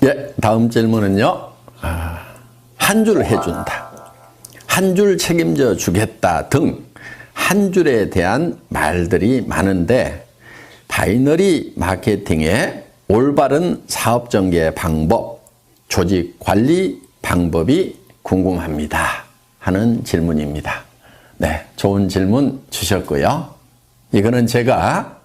예, 다음 질문은요. 한 줄 해준다, 한 줄 책임져 주겠다 등 한 줄에 대한 말들이 많은데 바이너리 마케팅의 올바른 사업 전개 방법, 조직 관리 방법이 궁금합니다 하는 질문입니다. 네, 좋은 질문 주셨고요. 이거는 제가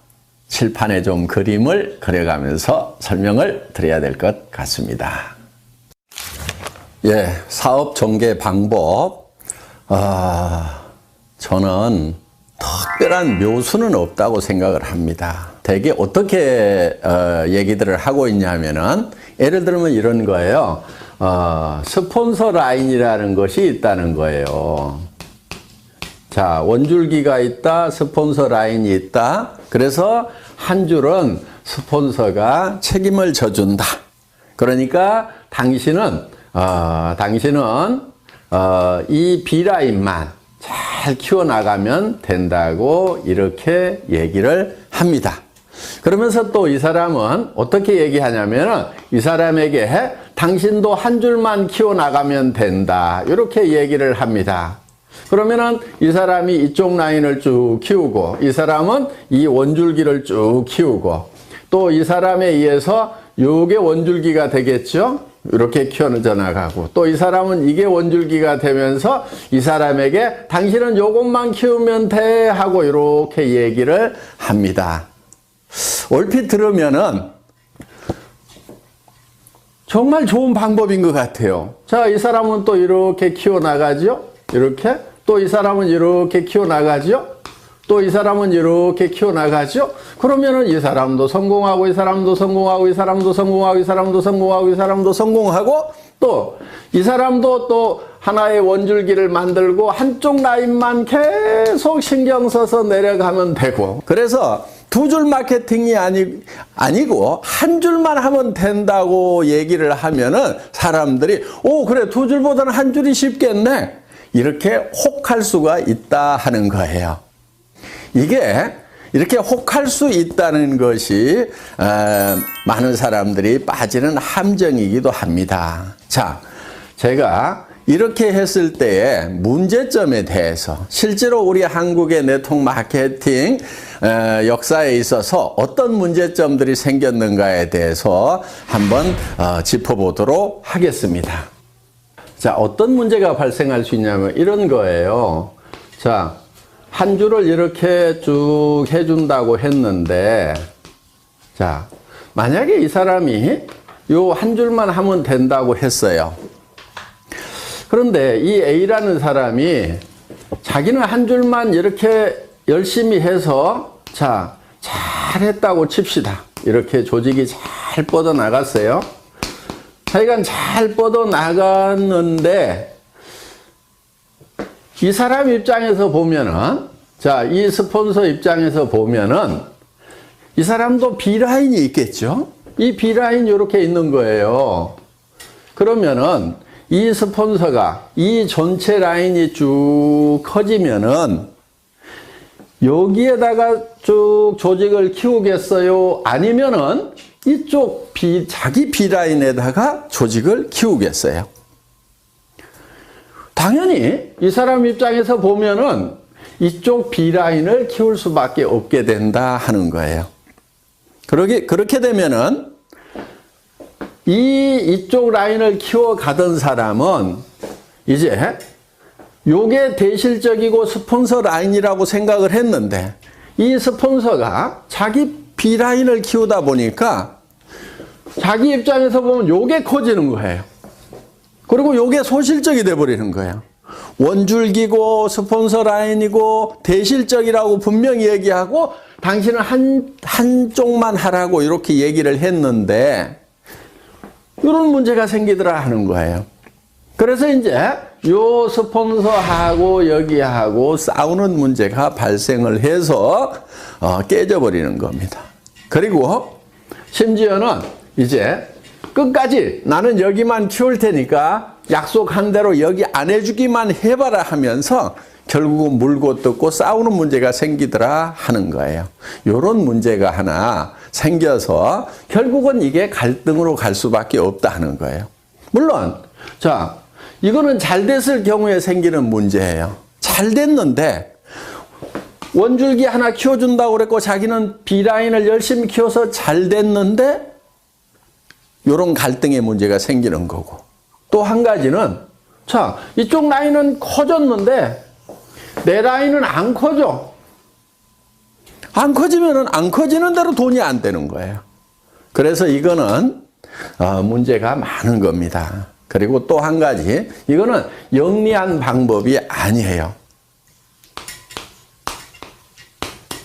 칠판에 좀 그림을 그려가면서 설명을 드려야 될 것 같습니다. 예, 사업 전개 방법. 저는 특별한 묘수는 없다고 생각을 합니다. 대개 어떻게 얘기들을 하고 있냐면은, 예를 들면 이런 거예요. 스폰서 라인이라는 것이 있다는 거예요. 자, 원줄기가 있다, 스폰서 라인이 있다. 그래서 한 줄은 스폰서가 책임을 져준다. 그러니까 당신은 이 B라인만 잘 키워나가면 된다고 이렇게 얘기를 합니다. 그러면서 또 이 사람은 어떻게 얘기하냐면, 이 사람에게 당신도 한 줄만 키워나가면 된다, 이렇게 얘기를 합니다. 그러면은 이 사람이 이쪽 라인을 쭉 키우고, 이 사람은 이 원줄기를 쭉 키우고, 또 이 사람에 의해서 요게 원줄기가 되겠죠? 이렇게 키워져 나가고, 또 이 사람은 이게 원줄기가 되면서 이 사람에게 당신은 요것만 키우면 돼 하고 이렇게 얘기를 합니다. 얼핏 들으면은 정말 좋은 방법인 것 같아요. 자, 이 사람은 또 이렇게 키워나가죠? 이렇게. 또 이 사람은 이렇게 키워나가죠? 또 이 사람은 이렇게 키워나가죠? 그러면은 이 사람도 성공하고, 이 사람도 성공하고, 이 사람도 성공하고, 이 사람도 성공하고, 이 사람도 성공하고, 또 이 사람도 또 하나의 원줄기를 만들고 한쪽 라인만 계속 신경 써서 내려가면 되고. 그래서 두 줄 마케팅이 아니고 한 줄만 하면 된다고 얘기를 하면은 사람들이, 오, 그래, 두 줄보다는 한 줄이 쉽겠네, 이렇게 혹할 수가 있다 하는 거예요. 이게 이렇게 혹할 수 있다는 것이 많은 사람들이 빠지는 함정이기도 합니다. 자, 제가 이렇게 했을 때의 문제점에 대해서, 실제로 우리 한국의 네트워크 마케팅 역사에 있어서 어떤 문제점들이 생겼는가에 대해서 한번 짚어보도록 하겠습니다. 자, 어떤 문제가 발생할 수 있냐면 이런 거예요. 자, 한 줄을 이렇게 쭉 해준다고 했는데, 자, 만약에 이 사람이 요 한 줄만 하면 된다고 했어요. 그런데 이 A라는 사람이 자기는 한 줄만 이렇게 열심히 해서, 자, 잘했다고 칩시다. 이렇게 조직이 잘 뻗어나갔어요. 하여간 잘 뻗어나갔는데, 이 사람 입장에서 보면은, 자, 이 스폰서 입장에서 보면은, 이 사람도 B라인이 있겠죠? 이 B라인이 이렇게 있는 거예요. 그러면은, 이 스폰서가 이 전체 라인이 쭉 커지면은, 여기에다가 쭉 조직을 키우겠어요? 아니면은, 이쪽 자기 B라인에다가 조직을 키우겠어요? 당연히 이 사람 입장에서 보면은 이쪽 B라인을 키울 수밖에 없게 된다 하는 거예요. 그렇게 되면은 이쪽 라인을 키워가던 사람은 이제 요게 대실적이고 스폰서 라인이라고 생각을 했는데, 이 스폰서가 자기 B라인을 키우다 보니까 자기 입장에서 보면 요게 커지는 거예요. 그리고 요게 소실적이 돼버리는 거예요. 원줄기고 스폰서 라인이고 대실적이라고 분명히 얘기하고 당신은 한쪽만 하라고 이렇게 얘기를 했는데, 이런 문제가 생기더라 하는 거예요. 그래서 이제 요 스폰서하고 여기하고 싸우는 문제가 발생을 해서 깨져버리는 겁니다. 그리고 심지어는 이제 끝까지 나는 여기만 키울 테니까 약속한 대로 여기 안 해주기만 해봐라 하면서 결국은 물고 뜯고 싸우는 문제가 생기더라 하는 거예요. 이런 문제가 하나 생겨서 결국은 이게 갈등으로 갈 수밖에 없다는 거예요. 물론 자, 이거는 잘 됐을 경우에 생기는 문제예요. 잘 됐는데 원줄기 하나 키워준다고 그랬고 자기는 B라인을 열심히 키워서 잘 됐는데 이런 갈등의 문제가 생기는 거고, 또 한 가지는 자, 이쪽 라인은 커졌는데 내 라인은 안 커져. 안 커지면은 안 커지는 대로 돈이 안 되는 거예요. 그래서 이거는 문제가 많은 겁니다. 그리고 또 한 가지, 이거는 영리한 방법이 아니에요.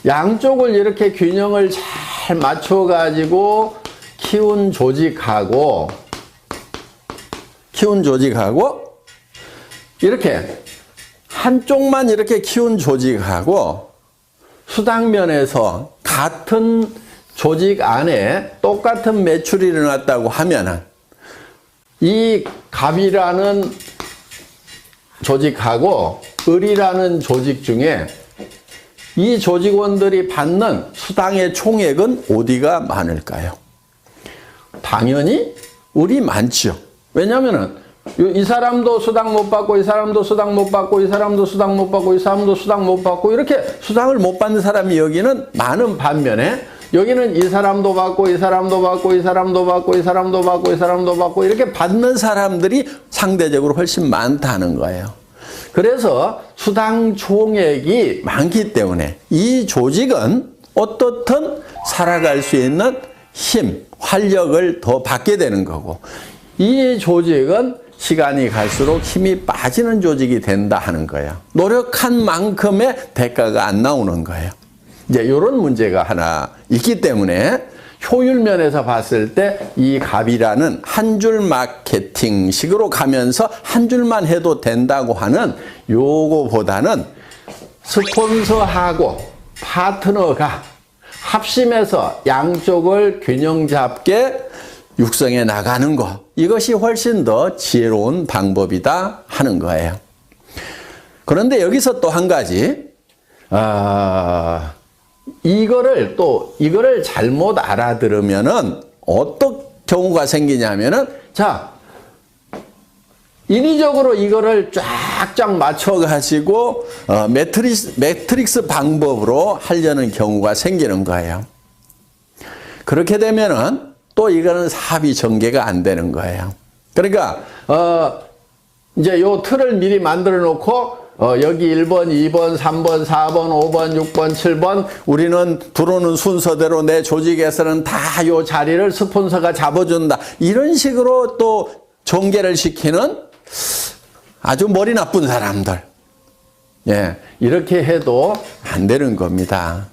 양쪽을 이렇게 균형을 잘 맞춰가지고 키운 조직하고 이렇게 한쪽만 이렇게 키운 조직하고 수당면에서 같은 조직 안에 똑같은 매출이 일어났다고 하면은 이 갑이라는 조직하고 을이라는 조직 중에 이 조직원들이 받는 수당의 총액은 어디가 많을까요? 당연히 을이 많죠. 왜냐면은 이 사람도 수당 못 받고, 이 사람도 수당 못 받고, 이 사람도 수당 못 받고, 이 사람도 수당 못 받고, 이렇게 수당을 못 받는 사람이 여기는 많은 반면에 여기는 이 사람도 받고, 이 사람도 받고, 이 사람도 받고, 이 사람도 받고, 이 사람도 받고, 이렇게 받는 사람들이 상대적으로 훨씬 많다는 거예요. 그래서 수당 총액이 많기 때문에 이 조직은 어떻든 살아갈 수 있는 힘, 활력을 더 받게 되는 거고, 이 조직은 시간이 갈수록 힘이 빠지는 조직이 된다 하는 거예요. 노력한 만큼의 대가가 안 나오는 거예요. 이제 이런 문제가 하나 있기 때문에 효율 면에서 봤을 때 이 갑이라는 한 줄 마케팅식으로 가면서 한 줄만 해도 된다고 하는 요거보다는 스폰서하고 파트너가 합심해서 양쪽을 균형 잡게 육성해 나가는 것, 이것이 훨씬 더 지혜로운 방법이다 하는 거예요. 그런데 여기서 또 한 가지, 이거를 잘못 알아들으면은 어떤 경우가 생기냐면은, 자, 인위적으로 이거를 쫙쫙 맞춰가지고 매트릭스 방법으로 하려는 경우가 생기는 거예요. 그렇게 되면은 또 이거는 사업이 전개가 안 되는 거예요. 그러니까 이제 요 틀을 미리 만들어 놓고 여기 1번, 2번, 3번, 4번, 5번, 6번, 7번 우리는 들어오는 순서대로 내 조직에서는 다 요 자리를 스폰서가 잡아준다. 이런 식으로 또 전개를 시키는 아주 머리 나쁜 사람들. 예, 이렇게 해도 안 되는 겁니다.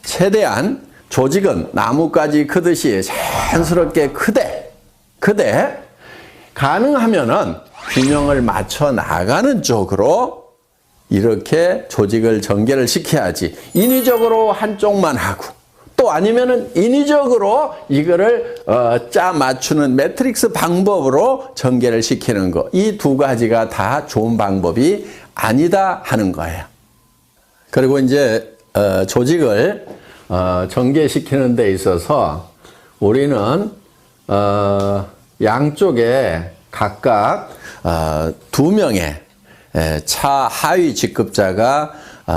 최대한 조직은 나뭇가지 크듯이 자연스럽게 크되 가능하면은 균형을 맞춰 나가는 쪽으로 이렇게 조직을 전개를 시켜야지, 인위적으로 한쪽만 하고 또 아니면은 인위적으로 이거를 짜 맞추는 매트릭스 방법으로 전개를 시키는 거, 이 두 가지가 다 좋은 방법이 아니다 하는 거예요. 그리고 이제 조직을 전개시키는 데 있어서 우리는 양쪽에 각각 2명의 차 하위 직급자가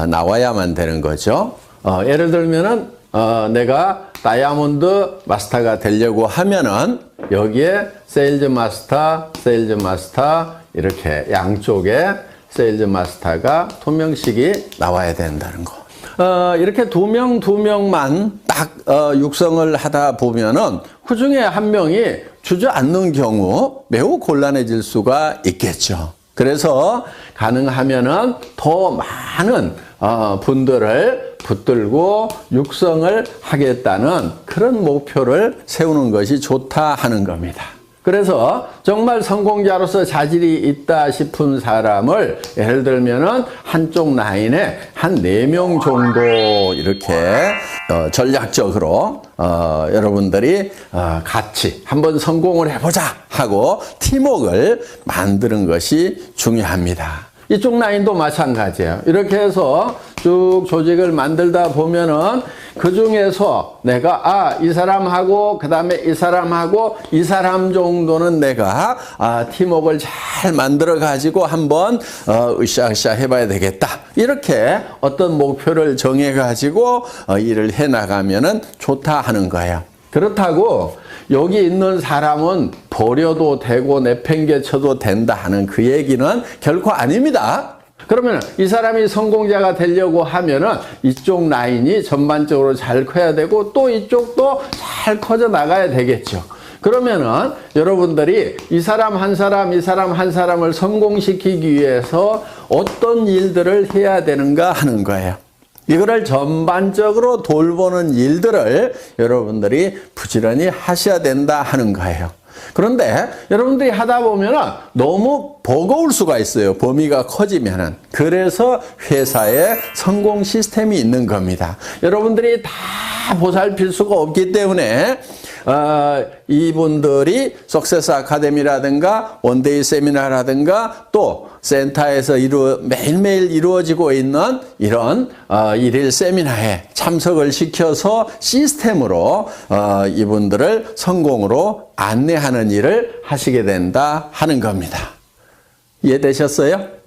나와야만 되는 거죠. 예를 들면은 내가 다이아몬드 마스터가 되려고 하면은 여기에 세일즈 마스터 이렇게 양쪽에 세일즈 마스터가 2명씩이 나와야 된다는 거. 이렇게 2명만 딱 육성을 하다 보면은 그 중에 한 명이 주저앉는 경우 매우 곤란해질 수가 있겠죠. 그래서 가능하면은 더 많은 분들을 붙들고 육성을 하겠다는 그런 목표를 세우는 것이 좋다 하는 겁니다. 그래서 정말 성공자로서 자질이 있다 싶은 사람을 예를 들면은 한쪽 라인에 한 4명 정도 이렇게 전략적으로 여러분들이 같이 한번 성공을 해보자 하고 팀워크를 만드는 것이 중요합니다. 이쪽 라인도 마찬가지예요. 이렇게 해서 쭉 조직을 만들다 보면은 그 중에서 내가 이 사람하고 그 다음에 이 사람하고 이 사람 정도는 내가 팀워크를 잘 만들어 가지고 한번 으쌰으쌰 해봐야 되겠다. 이렇게 어떤 목표를 정해 가지고 일을 해 나가면은 좋다 하는 거예요. 그렇다고 여기 있는 사람은 버려도 되고 내팽개쳐도 된다 하는 그 얘기는 결코 아닙니다. 그러면 이 사람이 성공자가 되려고 하면은 이쪽 라인이 전반적으로 잘 커야 되고 또 이쪽도 잘 커져 나가야 되겠죠. 그러면은 여러분들이 이 사람 한 사람, 이 사람 한 사람을 성공시키기 위해서 어떤 일들을 해야 되는가 하는 거예요. 이거를 전반적으로 돌보는 일들을 여러분들이 부지런히 하셔야 된다 하는 거예요. 그런데 여러분들이 하다 보면 너무 버거울 수가 있어요. 범위가 커지면은. 그래서 회사에 성공 시스템이 있는 겁니다. 여러분들이 다 보살필 수가 없기 때문에 이분들이 석세스 아카데미라든가 원데이 세미나라든가 또 센터에서 매일매일 이루어지고 있는 이런 일일 세미나에 참석을 시켜서 시스템으로 이분들을 성공으로 안내하는 일을 하시게 된다 하는 겁니다. 이해되셨어요?